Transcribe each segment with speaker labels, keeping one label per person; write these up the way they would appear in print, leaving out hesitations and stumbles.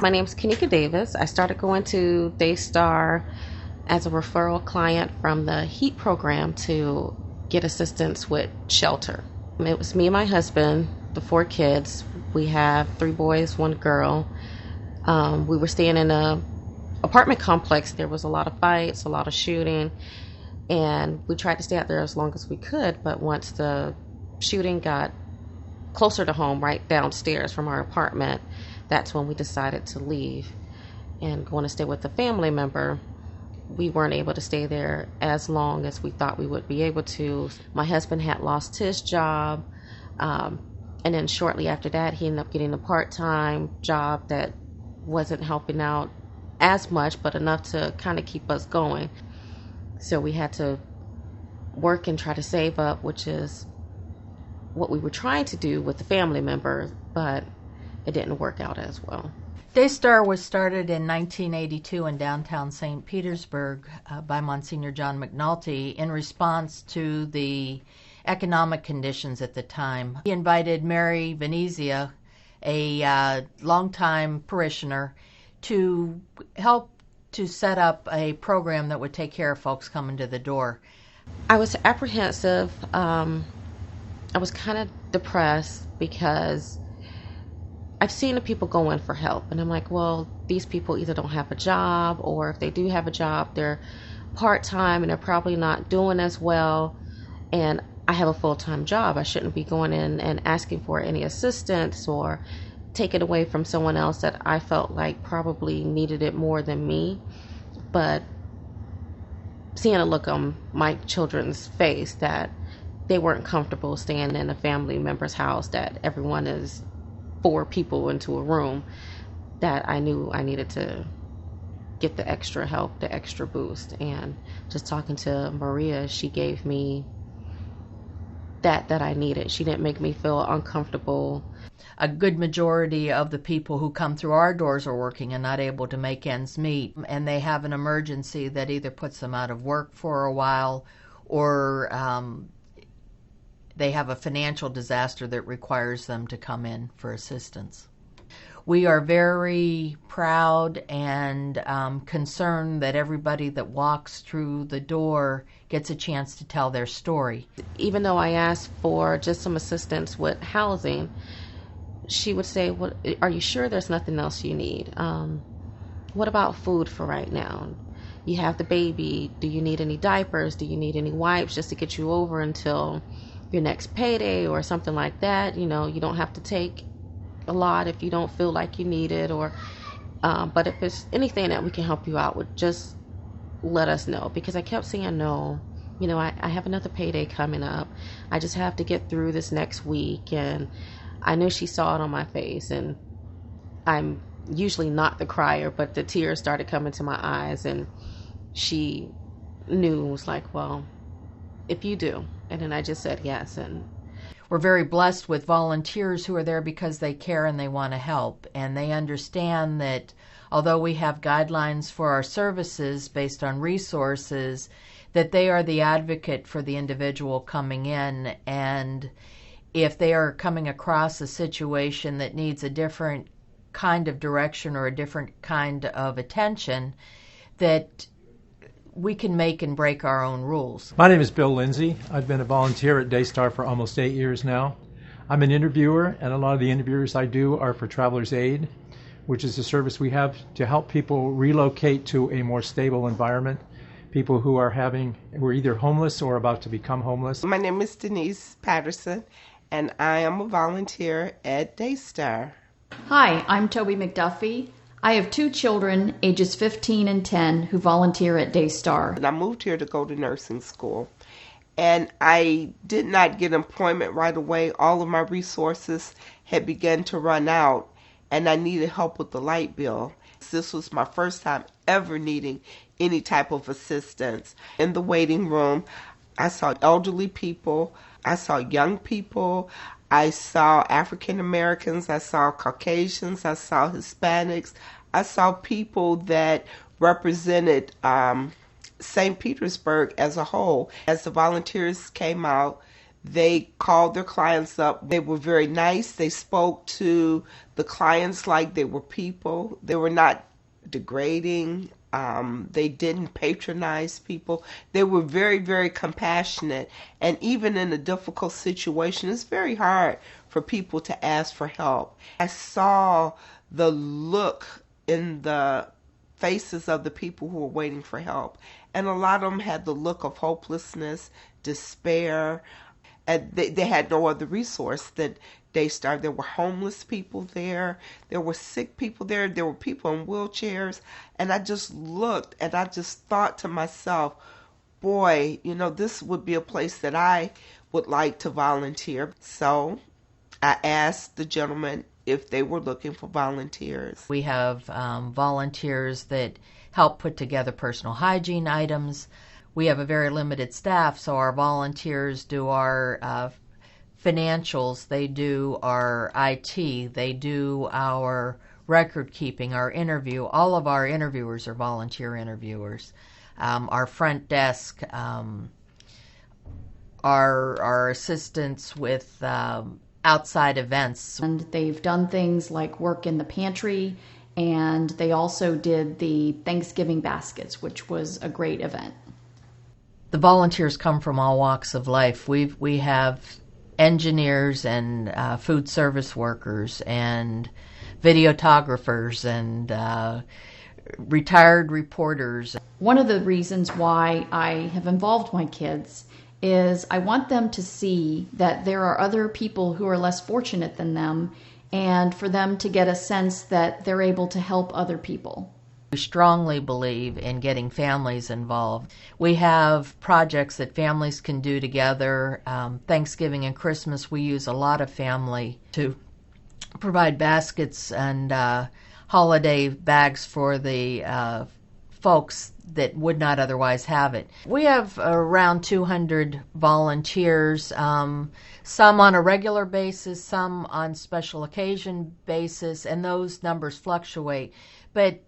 Speaker 1: My name's Kanika Davis. I started going to Daystar as a referral client from the HEAT program to get assistance with shelter. It was me and my husband, the 4 kids. We have 3 boys, 1 girl. We were staying in a apartment complex. There was a lot of fights, a lot of shooting, and we tried to stay out there as long as we could, but once the shooting got closer to home, right downstairs from our apartment, that's when we decided to leave and going to stay with a family member. We weren't able to stay there as long as we thought we would be able to. My husband had lost his job, and then shortly after that, he ended up getting a part-time job that wasn't helping out as much, but enough to kind of keep us going. So we had to work and try to save up, which is what we were trying to do with the family members, but it didn't work out as well.
Speaker 2: Daystar was started in 1982 in downtown St. Petersburg by Monsignor John McNulty in response to the economic conditions at the time. He invited Mary Venezia, a longtime parishioner, to help to set up a program that would take care of folks coming to the door.
Speaker 1: I was apprehensive. I was kind of depressed because I've seen the people go in for help, and I'm like, well, these people either don't have a job, or if they do have a job, they're part-time and they're probably not doing as well, and I have a full-time job. I shouldn't be going in and asking for any assistance or take it away from someone else that I felt like probably needed it more than me. But seeing a look on my children's face that they weren't comfortable staying in a family member's house, that everyone is 4 people into a room, that I knew I needed to get the extra help, the extra boost. And just talking to Maria, she gave me that I needed. She didn't make me feel uncomfortable.
Speaker 2: A good majority of the people who come through our doors are working and not able to make ends meet, and they have an emergency that either puts them out of work for a while, or they have a financial disaster that requires them to come in for assistance. We are very proud and concerned that everybody that walks through the door gets a chance to tell their story.
Speaker 1: Even though I asked for just some assistance with housing, she would say, "What, are you sure there's nothing else you need? What about food for right now? You have the baby. Do you need any diapers? Do you need any wipes just to get you over until your next payday or something like that? You know, you don't have to take a lot if you don't feel like you need it, or but if it's anything that we can help you out with, just let us know." Because I kept saying no. You know, I have another payday coming up. I just have to get through this next week. And I knew she saw it on my face, and I'm usually not the crier, but the tears started coming to my eyes, and she knew, was like, well, if you do. And then I just said yes. And
Speaker 2: we're very blessed with volunteers who are there because they care and they want to help, and they understand that although we have guidelines for our services based on resources, that they are the advocate for the individual coming in. And if they are coming across a situation that needs a different kind of direction or a different kind of attention, that we can make and break our own rules.
Speaker 3: My name is Bill Lindsey. I've been a volunteer at Daystar for almost 8 years now. I'm an interviewer, and a lot of the interviews I do are for Travelers Aid, which is a service we have to help people relocate to a more stable environment, people who are either homeless or about to become homeless.
Speaker 4: My name is Denise Patterson, and I am a volunteer at Daystar.
Speaker 5: Hi, I'm Toby McDuffie. I have 2 children, ages 15 and 10, who volunteer at Daystar.
Speaker 4: And I moved here to go to nursing school, and I did not get employment right away. All of my resources had begun to run out, and I needed help with the light bill. This was my first time ever needing any type of assistance. In the waiting room, I saw elderly people, I saw young people, I saw African Americans, I saw Caucasians, I saw Hispanics, I saw people that represented St. Petersburg as a whole. As the volunteers came out, They called their clients up. They were very nice. They spoke to the clients like they were people. They were not degrading. They didn't patronize people. They were very, very compassionate. And even in a difficult situation, it's very hard for people to ask for help. I saw the look in the faces of the people who were waiting for help. And a lot of them had the look of hopelessness, despair, and they had no other resource than Daystar. There were homeless people there. There were sick people there. There were people in wheelchairs. And I just looked and I just thought to myself, boy, this would be a place that I would like to volunteer. So I asked the gentleman if they were looking for volunteers.
Speaker 2: We have volunteers that help put together personal hygiene items. We have a very limited staff, so our volunteers do our financials, they do our IT, they do our record keeping, our interview. All of our interviewers are volunteer interviewers. Our front desk, our assistants with outside events.
Speaker 5: And they've done things like work in the pantry, and they also did the Thanksgiving baskets, which was a great event.
Speaker 2: The volunteers come from all walks of life. We have engineers and food service workers and videographers and retired reporters.
Speaker 5: One of the reasons why I have involved my kids is I want them to see that there are other people who are less fortunate than them, and for them to get a sense that they're able to help other people.
Speaker 2: We strongly believe in getting families involved. We have projects that families can do together. Thanksgiving and Christmas, we use a lot of family to provide baskets and holiday bags for the folks that would not otherwise have it. We have around 200 volunteers, some on a regular basis, some on special occasion basis, and those numbers fluctuate. But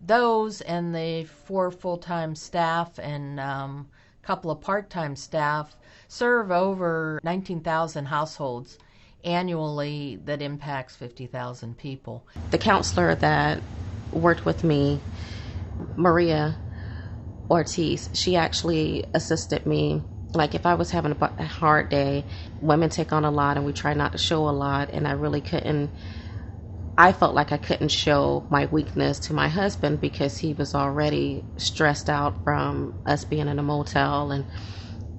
Speaker 2: those and the 4 full-time staff and a couple of part-time staff serve over 19,000 households annually. That impacts 50,000 people.
Speaker 1: The counselor that worked with me, Maria Ortiz, she actually assisted me. Like if I was having a hard day, women take on a lot and we try not to show a lot, and I felt like I couldn't show my weakness to my husband because he was already stressed out from us being in a motel and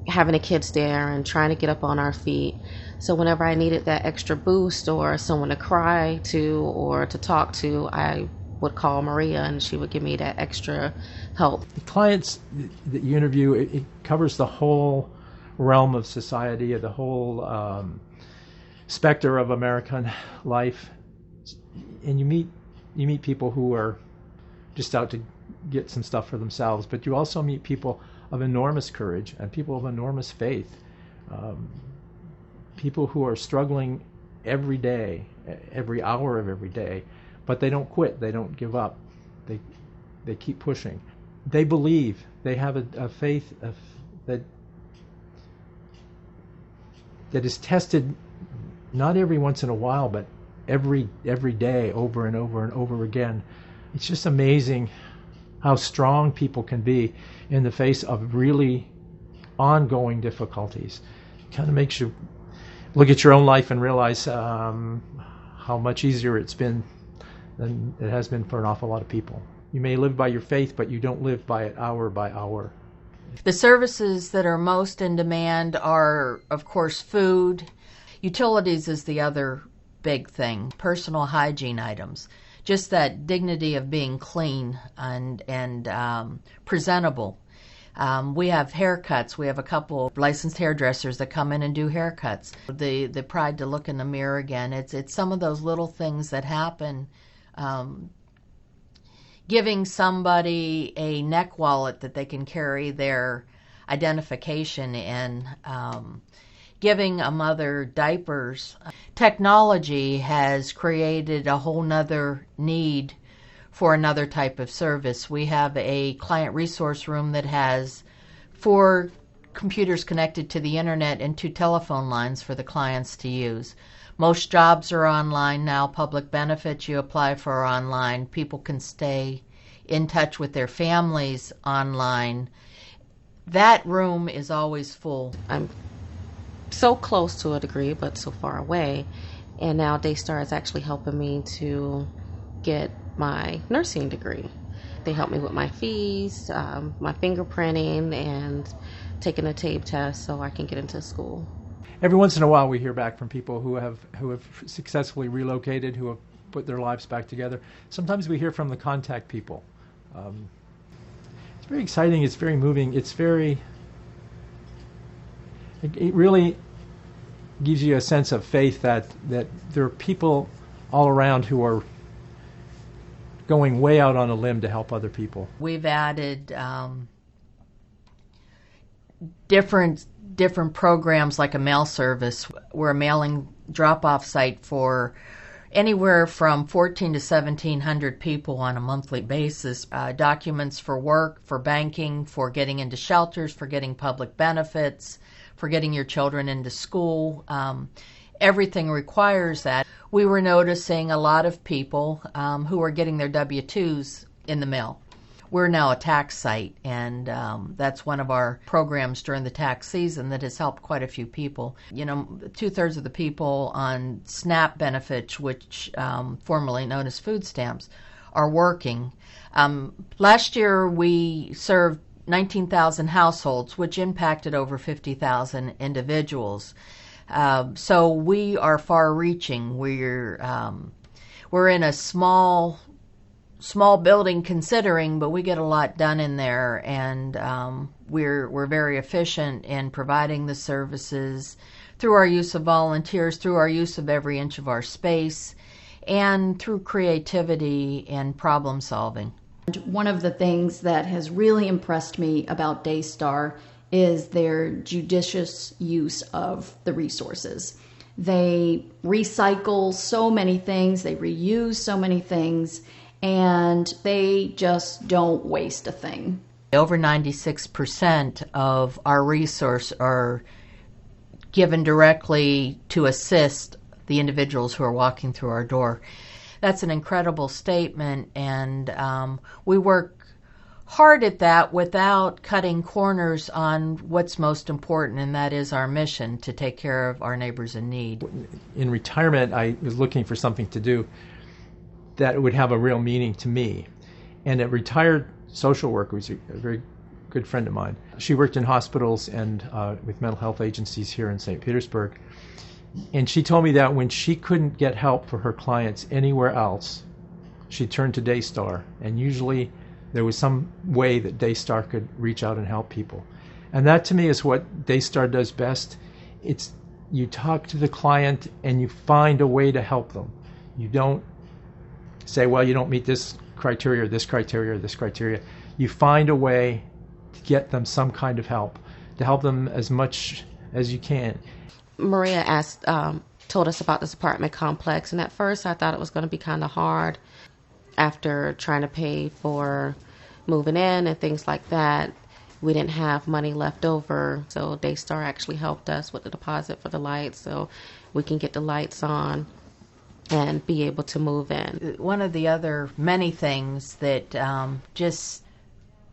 Speaker 1: having the kids there and trying to get up on our feet. So whenever I needed that extra boost or someone to cry to or to talk to, I would call Maria and she would give me that extra help.
Speaker 3: The clients that you interview, it covers the whole realm of society, the whole specter of American life. And you meet people who are just out to get some stuff for themselves, but you also meet people of enormous courage and people of enormous faith, people who are struggling every day, every hour of every day, but they don't quit, they don't give up, they keep pushing. They believe, they have a faith that is tested not every once in a while, but every day, over and over and over again. It's just amazing how strong people can be in the face of really ongoing difficulties. It kind of makes you look at your own life and realize how much easier it's been than it has been for an awful lot of people. You may live by your faith, but you don't live by it hour by hour.
Speaker 2: The services that are most in demand are, of course, food. Utilities is the other big thing. Personal hygiene items. Just that dignity of being clean and presentable. We have haircuts. We have a couple licensed hairdressers that come in and do haircuts. The pride to look in the mirror again. It's some of those little things that happen. Giving somebody a neck wallet that they can carry their identification in. Giving a mother diapers. Technology has created a whole nother need for another type of service. We have a client resource room that has 4 computers connected to the internet and 2 telephone lines for the clients to use. Most jobs are online now. Public benefits you apply for online. People can stay in touch with their families online. That room is always full.
Speaker 1: I'm so close to a degree, but so far away. And now Daystar is actually helping me to get my nursing degree. They help me with my fees, my fingerprinting, and taking a TABE test so I can get into school.
Speaker 3: Every once in a while we hear back from people who have successfully relocated, who have put their lives back together. Sometimes we hear from the contact people. It's very exciting, it's very moving, it really gives you a sense of faith that there are people all around who are going way out on a limb to help other people.
Speaker 2: We've added different programs like a mail service. We're a mailing drop-off site for anywhere from 1,400 to 1,700 people on a monthly basis. Documents for work, for banking, for getting into shelters, for getting public benefits, for getting your children into school. Everything requires that. We were noticing a lot of people who are getting their W-2s in the mail. We're now a tax site, and that's one of our programs during the tax season that has helped quite a few people. 2/3 of the people on SNAP benefits, which formerly known as food stamps, are working. Last year we served 19,000 households, which impacted over 50,000 individuals. So we are far-reaching. We're in a small building considering, but we get a lot done in there, and we're very efficient in providing the services through our use of volunteers, through our use of every inch of our space, and through creativity and problem solving.
Speaker 5: One of the things that has really impressed me about Daystar is their judicious use of the resources. They recycle so many things, they reuse so many things, and they just don't waste a thing.
Speaker 2: Over 96% of our resources are given directly to assist the individuals who are walking through our door. That's an incredible statement, and we work hard at that without cutting corners on what's most important, and that is our mission to take care of our neighbors in need.
Speaker 3: In retirement, I was looking for something to do that would have a real meaning to me. And a retired social worker was a very good friend of mine. She worked in hospitals and with mental health agencies here in St. Petersburg. And she told me that when she couldn't get help for her clients anywhere else, she turned to Daystar. And usually there was some way that Daystar could reach out and help people. And that to me is what Daystar does best. It's you talk to the client and you find a way to help them. You don't say, well, you don't meet this criteria or this criteria or this criteria. You find a way to get them some kind of help, to help them as much as you can.
Speaker 1: Maria told us about this apartment complex, and at first I thought it was going to be kind of hard. After trying to pay for moving in and things like that, we didn't have money left over, so Daystar actually helped us with the deposit for the lights so we can get the lights on and be able to move in.
Speaker 2: One of the other many things that just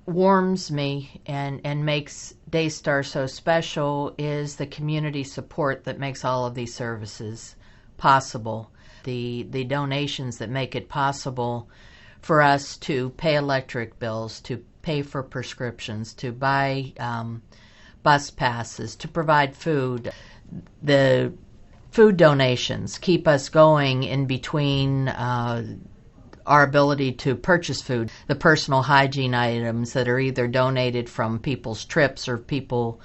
Speaker 2: warms me and makes Daystar so special is the community support that makes all of these services possible. The donations that make it possible for us to pay electric bills, to pay for prescriptions, to buy bus passes, to provide food. The food donations keep us going in between our ability to purchase food. The personal hygiene items that are either donated from people's trips or people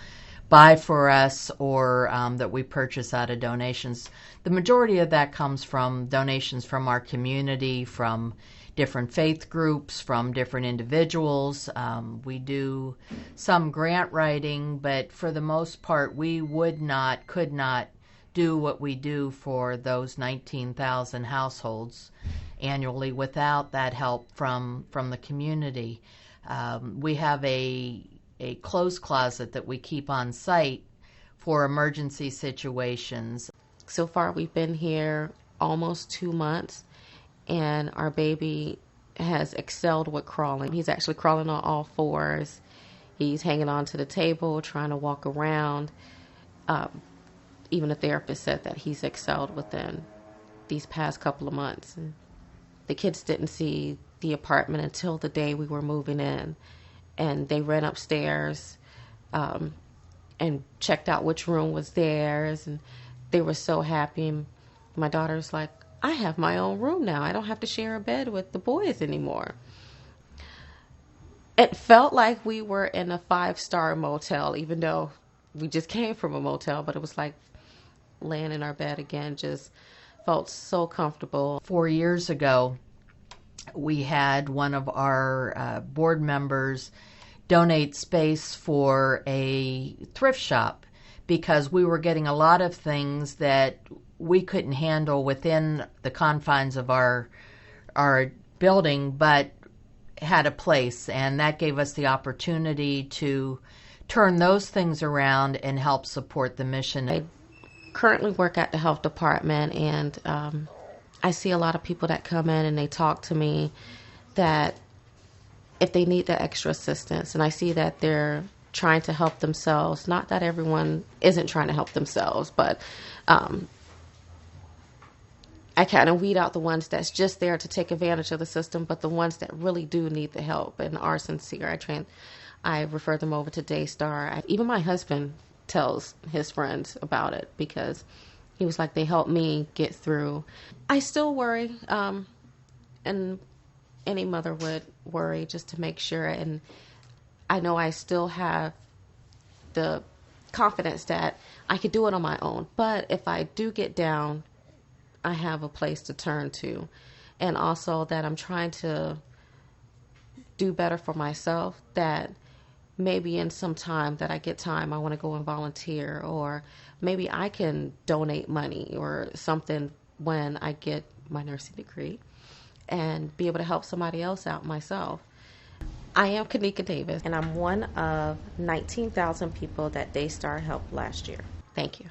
Speaker 2: buy for us, or that we purchase out of donations. The majority of that comes from donations from our community, from different faith groups, from different individuals. We do some grant writing, but for the most part, we could not do what we do for those 19,000 households annually without that help from the community. We have a a clothes closet that we keep on site for emergency situations.
Speaker 1: So far, we've been here almost 2 months, and our baby has excelled with crawling. He's actually crawling on all fours. He's hanging on to the table, trying to walk around. Even a therapist said that he's excelled within these past couple of months. And the kids didn't see the apartment until the day we were moving in, and they ran upstairs and checked out which room was theirs, and they were so happy. My daughter's like, I have my own room now. I don't have to share a bed with the boys anymore. It felt like we were in a 5-star motel, even though we just came from a motel, but it was like laying in our bed again, just felt so comfortable.
Speaker 2: 4 years ago, we had one of our board members donate space for a thrift shop because we were getting a lot of things that we couldn't handle within the confines of our building, but had a place, and that gave us the opportunity to turn those things around and help support the mission.
Speaker 1: I currently work at the health department, and I see a lot of people that come in and they talk to me that if they need the extra assistance, and I see that they're trying to help themselves. Not that everyone isn't trying to help themselves, but I kind of weed out the ones that's just there to take advantage of the system, but the ones that really do need the help and are sincere, I refer them over to Daystar. Even my husband tells his friends about it because he was like, they helped me get through. I still worry, and any mother would worry, just to make sure. And I know I still have the confidence that I could do it on my own. But if I do get down, I have a place to turn to. And also that I'm trying to do better for myself, that maybe in some time that I get time, I want to go and volunteer, or maybe I can donate money or something when I get my nursing degree and be able to help somebody else out myself. I am Kanika Davis, and I'm one of 19,000 people that Daystar helped last year. Thank you.